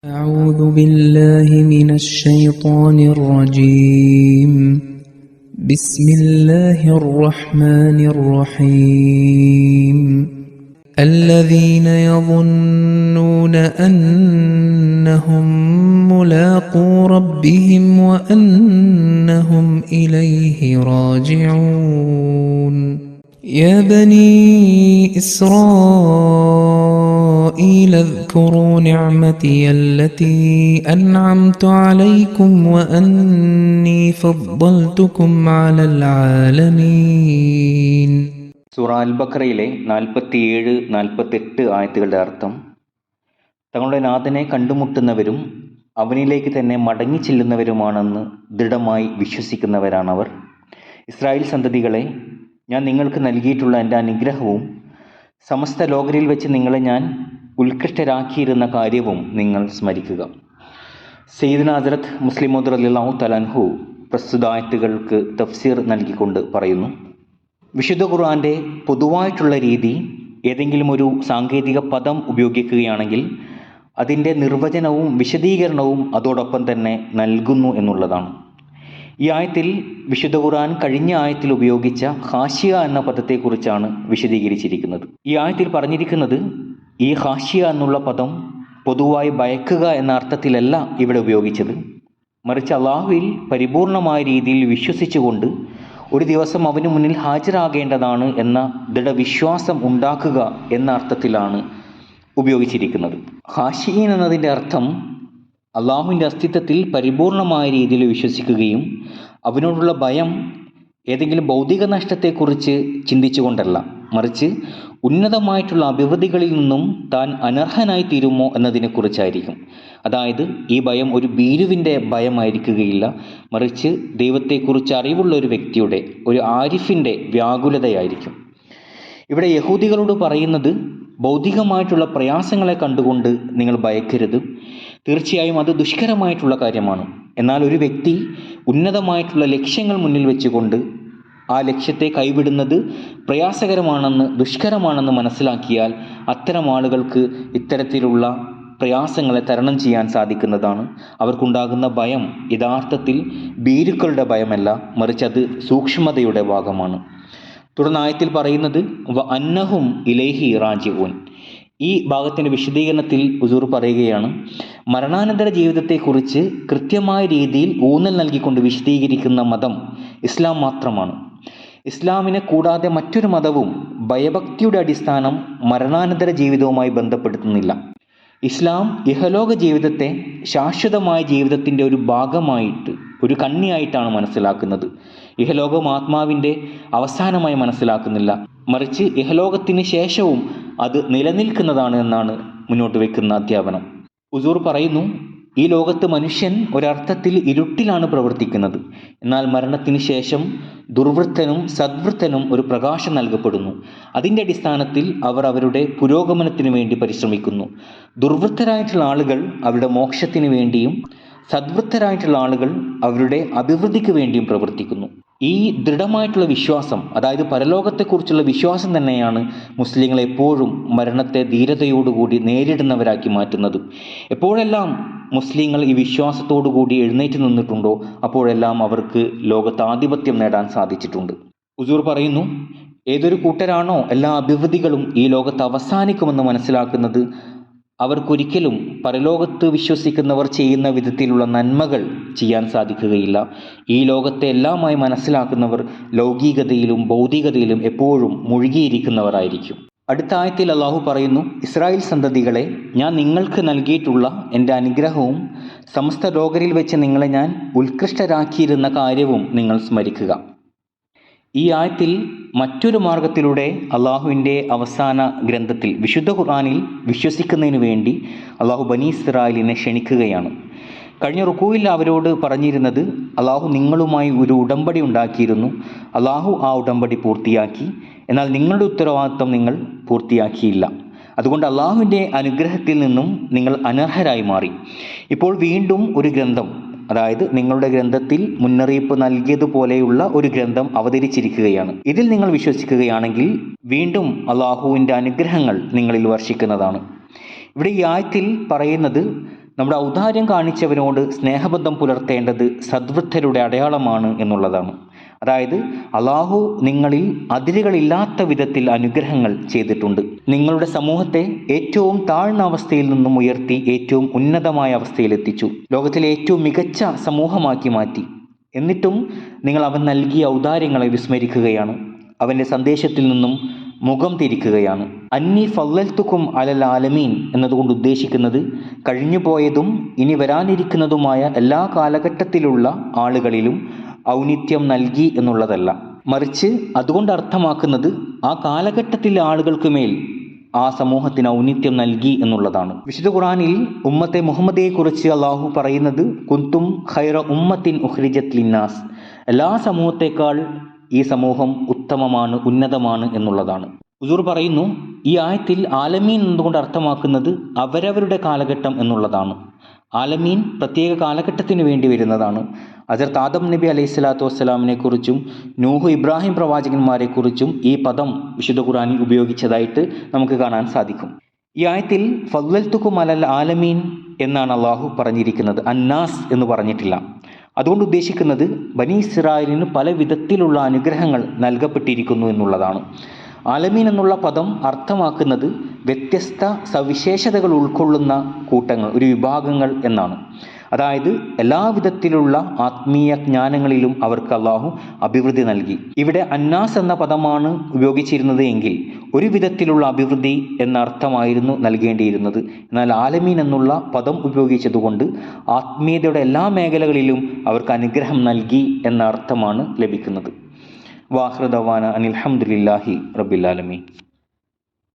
أعوذ بالله من الشيطان الرجيم. بسم الله الرحمن الرحيم. الذين يظنون أنهم ملاقو ربهم وأنهم إليه راجعون. يا بني إسرائيل اذكروا نعمتي التي أنعمت عليكم وأني فضلتكم على العالمين. സൂറ അൽ ബഖറയിലെ 47-48 ആയത്തുകളുടെ അർത്ഥം: തങ്ങളുടെ നാഥനെ കണ്ടുമുട്ടുന്നവരും അവനിലേക്ക് തന്നെ മടങ്ങി ചെല്ലുന്നവരുമാണെന്ന് ദൃഢമായി വിശ്വസിക്കുന്നവരാണവർ. ഇസ്രായേൽ സന്തതികളെ, ഞാൻ നിങ്ങൾക്ക് നൽകിയിട്ടുള്ള എൻ്റെ അനുഗ്രഹവും സമസ്ത ലോകരിൽ വെച്ച് നിങ്ങളെ ഞാൻ ഉത്കൃഷ്ടരാക്കിയിരുന്ന കാര്യവും നിങ്ങൾ സ്മരിക്കുക. സയ്യിദ്ന ഹസ്രത്ത് മുസ്ലിം മൗഊദ് റളിയല്ലാഹു തആല അൻഹു പ്രസ്തുത ആയത്തുകൾക്ക് തഫ്സീർ നൽകിക്കൊണ്ട് പറയുന്നു: വിശുദ്ധ ഖുർആന്റെ പൊതുവായിട്ടുള്ള രീതി ഏതെങ്കിലും ഒരു സാങ്കേതിക പദം ഉപയോഗിക്കുകയാണെങ്കിൽ അതിൻ്റെ നിർവചനവും വിശദീകരണവും അതോടൊപ്പം തന്നെ നൽകുന്നു എന്നുള്ളതാണ്. ഈ ആയത്തിൽ വിശുദ്ധ ഖുർആൻ കഴിഞ്ഞ ആയത്തിൽ ഉപയോഗിച്ച ഹാഷിയ എന്ന പദത്തെക്കുറിച്ചാണ് വിശദീകരിച്ചിരിക്കുന്നത്. ഈ ആയത്തിൽ പറഞ്ഞിരിക്കുന്നത് ഈ ഹാഷിയ എന്നുള്ള പദം പൊതുവായി ഭയക്കുക എന്ന അർത്ഥത്തിലല്ല ഇവിടെ ഉപയോഗിച്ചത്, മറിച്ച് അള്ളാഹുവിൽ പരിപൂർണമായ രീതിയിൽ വിശ്വസിച്ചുകൊണ്ട് ഒരു ദിവസം അവന് മുന്നിൽ ഹാജരാകേണ്ടതാണ് എന്ന ദൃഢവിശ്വാസം ഉണ്ടാക്കുക എന്ന അർത്ഥത്തിലാണ് ഉപയോഗിച്ചിരിക്കുന്നത്. ഹാഷിയൻ എന്നതിൻ്റെ അർത്ഥം അള്ളാഹുവിൻ്റെ അസ്തിത്വത്തിൽ പരിപൂർണമായ രീതിയിൽ വിശ്വസിക്കുകയും അവനോടുള്ള ഭയം ഏതെങ്കിലും ഭൗതിക നഷ്ടത്തെക്കുറിച്ച് ചിന്തിച്ചുകൊണ്ടല്ല, മറിച്ച് ഉന്നതമായിട്ടുള്ള അഭിവൃദ്ധികളിൽ നിന്നും താൻ അനർഹനായി തീരുമോ എന്നതിനെക്കുറിച്ചായിരിക്കും. അതായത് ഈ ഭയം ഒരു ഭീരുവിൻ്റെ ഭയമായിരിക്കുകയില്ല, മറിച്ച് ദൈവത്തെക്കുറിച്ച് അറിവുള്ള ഒരു വ്യക്തിയുടെ, ഒരു ആരിഫിൻ്റെ വ്യാകുലതയായിരിക്കും. ഇവിടെ യഹൂദികളോട് പറയുന്നത് ഭൗതികമായിട്ടുള്ള പ്രയാസങ്ങളെ കണ്ടുകൊണ്ട് നിങ്ങൾ ഭയക്കരുത്, തീർച്ചയായും അത് ദുഷ്കരമായിട്ടുള്ള കാര്യമാണ്. എന്നാൽ ഒരു വ്യക്തി ഉന്നതമായിട്ടുള്ള ലക്ഷ്യങ്ങൾ മുന്നിൽ വെച്ചുകൊണ്ട് ആ ലക്ഷ്യത്തെ കൈവിടുന്നത് പ്രയാസകരമാണെന്ന്, ദുഷ്കരമാണെന്ന് മനസ്സിലാക്കിയാൽ അത്തരം ആളുകൾക്ക് ഇത്തരത്തിലുള്ള പ്രയാസങ്ങളെ തരണം ചെയ്യാൻ സാധിക്കുന്നതാണ്. അവർക്കുണ്ടാകുന്ന ഭയം യഥാർത്ഥത്തിൽ ഭീരുക്കളുടെ ഭയമല്ല, മറിച്ച് അത് സൂക്ഷ്മതയുടെ ഭാഗമാണ്. തുടർന്ന് ആയത്തിൽ പറയുന്നത് വ അന്നഹും ഇലൈഹി റാജിഊൻ. ഈ ഭാഗത്തിൻ്റെ വിശദീകരണത്തിൽ ഹുസൂർ പറയുകയാണ്, മരണാനന്തര ജീവിതത്തെക്കുറിച്ച് കൃത്യമായ രീതിയിൽ ഊന്നൽ നൽകിക്കൊണ്ട് വിശദീകരിക്കുന്ന മതം ഇസ്ലാം മാത്രമാണ്. ഇസ്ലാമിനെ കൂടാതെ മറ്റൊരു മതവും ഭയഭക്തിയുടെ അടിസ്ഥാനം മരണാനന്തര ജീവിതവുമായി ബന്ധപ്പെടുത്തുന്നില്ല. ഇസ്ലാം ഇഹലോക ജീവിതത്തെ ശാശ്വതമായ ജീവിതത്തിൻ്റെ ഒരു ഭാഗമായിട്ട്, ഒരു കണ്ണിയായിട്ടാണ് മനസ്സിലാക്കുന്നത്. ഇഹലോകം ആത്മാവിൻ്റെ അവസാനമായി മനസ്സിലാക്കുന്നില്ല, മറിച്ച് ഇഹലോകത്തിന് ശേഷവും അത് നിലനിൽക്കുന്നതാണ് എന്നാണ് മുന്നോട്ട് വയ്ക്കുന്ന അധ്യാപനം. ഹുസൂർ പറയുന്നു, ഈ ലോകത്ത് മനുഷ്യൻ ഒരർത്ഥത്തിൽ ഇരുട്ടിലാണ് പ്രവർത്തിക്കുന്നത്, എന്നാൽ മരണത്തിന് ശേഷം ദുർവൃത്തനും സദ്വൃത്തനും ഒരു പ്രകാശം നൽകപ്പെടുന്നു. അതിൻ്റെ അടിസ്ഥാനത്തിൽ അവർ അവരുടെ പുരോഗമനത്തിന് വേണ്ടി പരിശ്രമിക്കുന്നു. ദുർവൃത്തരായിട്ടുള്ള ആളുകൾ അവരുടെ മോക്ഷത്തിന് വേണ്ടിയും സദ്വൃത്തരായിട്ടുള്ള ആളുകൾ അവരുടെ അഭിവൃദ്ധിക്ക് വേണ്ടിയും പ്രവർത്തിക്കുന്നു. ഈ ദൃഢമായിട്ടുള്ള വിശ്വാസം, അതായത് പരലോകത്തെക്കുറിച്ചുള്ള വിശ്വാസം തന്നെയാണ് മുസ്ലിങ്ങളെ എപ്പോഴും മരണത്തെ ധീരതയോടുകൂടി നേരിടുന്നവരാക്കി മാറ്റുന്നത്. എപ്പോഴെല്ലാം മുസ്ലിങ്ങൾ ഈ വിശ്വാസത്തോടുകൂടി എഴുന്നേറ്റ് നിന്നിട്ടുണ്ടോ അപ്പോഴെല്ലാം അവർക്ക് ലോകത്ത് ആധിപത്യം നേടാൻ സാധിച്ചിട്ടുണ്ട്. ഹുസൂർ പറയുന്നു, ഏതൊരു കൂട്ടരാണോ എല്ലാ അഭിവൃദ്ധികളും ഈ ലോകത്ത് അവസാനിക്കുമെന്ന് മനസ്സിലാക്കുന്നത്, അവർക്കൊരിക്കലും പരലോകത്ത് വിശ്വസിക്കുന്നവർ ചെയ്യുന്ന വിധത്തിലുള്ള നന്മകൾ ചെയ്യാൻ സാധിക്കുകയില്ല. ഈ ലോകത്തെ എല്ലാമായി മനസ്സിലാക്കുന്നവർ ലൗകികതയിലും ഭൗതികതയിലും എപ്പോഴും മുഴുകിയിരിക്കുന്നവരായിരിക്കും. അടുത്ത ആയത്തിൽ അള്ളാഹു പറയുന്നു, ഇസ്രായേൽ സന്തതികളെ, ഞാൻ നിങ്ങൾക്ക് നൽകിയിട്ടുള്ള എൻ്റെ അനുഗ്രഹവും സമസ്ത ലോകരിൽ വെച്ച് നിങ്ങളെ ഞാൻ ഉത്കൃഷ്ടരാക്കിയിരുന്ന കാര്യവും നിങ്ങൾ സ്മരിക്കുക. ഈ ആയത്തിൽ മറ്റൊരു മാർഗത്തിലൂടെ അള്ളാഹുവിൻ്റെ അവസാന ഗ്രന്ഥത്തിൽ വിശുദ്ധ ഖുർആനിൽ വിശ്വസിക്കുന്നതിന് വേണ്ടി അള്ളാഹു ബനി ഇസ്രായേലിനെ ക്ഷണിക്കുകയാണ്. കഴിഞ്ഞ റുക്കൂയിൽ അവരോട് പറഞ്ഞിരുന്നത്, അള്ളാഹു നിങ്ങളുമായി ഒരു ഉടമ്പടി ഉണ്ടാക്കിയിരുന്നു, അള്ളാഹു ആ ഉടമ്പടി പൂർത്തിയാക്കി, എന്നാൽ നിങ്ങളുടെ ഉത്തരവാദിത്വം നിങ്ങൾ പൂർത്തിയാക്കിയില്ല. അതുകൊണ്ട് അള്ളാഹുവിൻ്റെ അനുഗ്രഹത്തിൽ നിന്നും നിങ്ങൾ അനർഹരായി മാറി. ഇപ്പോൾ വീണ്ടും ഒരു ഗ്രന്ഥം, അതായത് നിങ്ങളുടെ ഗ്രന്ഥത്തിൽ മുന്നറിയിപ്പ് നൽകിയതുപോലെയുള്ള ഒരു ഗ്രന്ഥം അവതരിച്ചിരിക്കുകയാണ്. ഇതിൽ നിങ്ങൾ വിശ്വസിക്കുകയാണെങ്കിൽ വീണ്ടും അള്ളാഹുവിൻ്റെ അനുഗ്രഹങ്ങൾ നിങ്ങളിൽ വർഷിക്കുന്നതാണ്. ഇവിടെ ഈ ആയത്തിൽ പറയുന്നത് നമ്മുടെ ഔദാര്യം കാണിച്ചവനോട് സ്നേഹബന്ധം പുലർത്തേണ്ടത് സദ്വൃദ്ധരുടെ അടയാളമാണ് എന്നുള്ളതാണ്. അതായത് അള്ളാഹു നിങ്ങളിൽ അതിരുകളില്ലാത്ത വിധത്തിൽ അനുഗ്രഹങ്ങൾ ചെയ്തിട്ടുണ്ട്. നിങ്ങളുടെ സമൂഹത്തെ ഏറ്റവും താഴ്ന്ന അവസ്ഥയിൽ നിന്നും ഉയർത്തി ഏറ്റവും ഉന്നതമായ അവസ്ഥയിലെത്തിച്ചു. ലോകത്തിലെ ഏറ്റവും മികച്ച സമൂഹമാക്കി മാറ്റി. എന്നിട്ടും നിങ്ങൾ അവൻ നൽകിയ ഔദാര്യങ്ങളെ വിസ്മരിക്കുകയാണ്. അവൻ്റെ സന്ദേശത്തിൽ നിന്നും മുഖം തിരിക്കുകയാണ്. അന്നി ഫള്ളൽതുക്കും അലൽ ആലമീൻ എന്നതുകൊണ്ട് ഉദ്ദേശിക്കുന്നത് കഴിഞ്ഞുപോയതും ഇനി വരാനിരിക്കുന്നതുമായ എല്ലാ കാലഘട്ടത്തിലുള്ള ആളുകളിലും ഔന്നിത്യം നൽകി എന്നുള്ളതല്ല, മറിച്ച് അതുകൊണ്ട് അർത്ഥമാക്കുന്നത് ആ കാലഘട്ടത്തിലെ ആളുകൾക്കുമേൽ ആ സമൂഹത്തിന് ഔന്നിത്യം നൽകി എന്നുള്ളതാണ്. വിശുദ്ധ ഖുർആനിൽ ഉമ്മത്തെ മുഹമ്മദിയെക്കുറിച്ച് അള്ളാഹു പറയുന്നത് കുന്തും ഖൈറ ഉമ്മത്തിൻ ഉഖ്രിജത് ലിന്നാസ്, എല്ലാ സമൂഹത്തേക്കാൾ ഈ സമൂഹം ഉത്തമമാണ്, ഉന്നതമാണ് എന്നുള്ളതാണ്. ഹുസൂർ പറയുന്നു, ഈ ആയത്തിൽ ആലമീൻ എന്നതുകൊണ്ട് അർത്ഥമാക്കുന്നത് അവരവരുടെ കാലഘട്ടം എന്നുള്ളതാണ്. ആലമീൻ പ്രത്യേക കാലഘട്ടത്തിന് വേണ്ടി വരുന്നതാണ്. ഹസ്രത്ത് ആദം നബി അലൈഹി സ്വലാത്തു വസ്സലാമിനെ കുറിച്ചും നൂഹ് ഇബ്രാഹിം പ്രവാചകന്മാരെക്കുറിച്ചും ഈ പദം വിശുദ്ധ ഖുർആനിൽ ഉപയോഗിച്ചതായിട്ട് നമുക്ക് കാണാൻ സാധിക്കും. ഈ ആയത്തിൽ ഫദ്ദൽതുക്കും അലൽ ആലമീൻ എന്നാണ് അള്ളാഹു പറഞ്ഞിരിക്കുന്നത്, അന്നാസ് എന്ന് പറഞ്ഞിട്ടില്ല. അതുകൊണ്ട് ഉദ്ദേശിക്കുന്നത് ബനി ഇസ്രായേലിന് പല വിധത്തിലുള്ള അനുഗ്രഹങ്ങൾ നൽകപ്പെട്ടിരിക്കുന്നു എന്നുള്ളതാണ്. ആലമീൻ എന്നുള്ള പദം അർത്ഥമാക്കുന്നത് വ്യത്യസ്ത സവിശേഷതകൾ ഉൾക്കൊള്ളുന്ന കൂട്ടങ്ങൾ, ഒരു വിഭാഗങ്ങൾ എന്നാണ്. അതായത് എല്ലാവിധത്തിലുള്ള ആത്മീയ ജ്ഞാനങ്ങളിലും അവർക്ക് അള്ളാഹു അഭിവൃദ്ധി നൽകി. ഇവിടെ അന്നാസ് എന്ന പദമാണ് ഉപയോഗിച്ചിരുന്നത് എങ്കിൽ ഒരു വിധത്തിലുള്ള അഭിവൃദ്ധി എന്ന അർത്ഥമായിരുന്നു നൽകേണ്ടിയിരുന്നത്. എന്നാൽ ആലമീൻ എന്നുള്ള പദം ഉപയോഗിച്ചതുകൊണ്ട് ആത്മീയതയുടെ എല്ലാ മേഖലകളിലും അവർക്ക് അനുഗ്രഹം നൽകി എന്ന അർത്ഥമാണ് ലഭിക്കുന്നത്. വാഖിറു ദഅ്വാനാ അനിൽ ഹംദുലില്ലാഹി റബ്ബിൽ ആലമീൻ.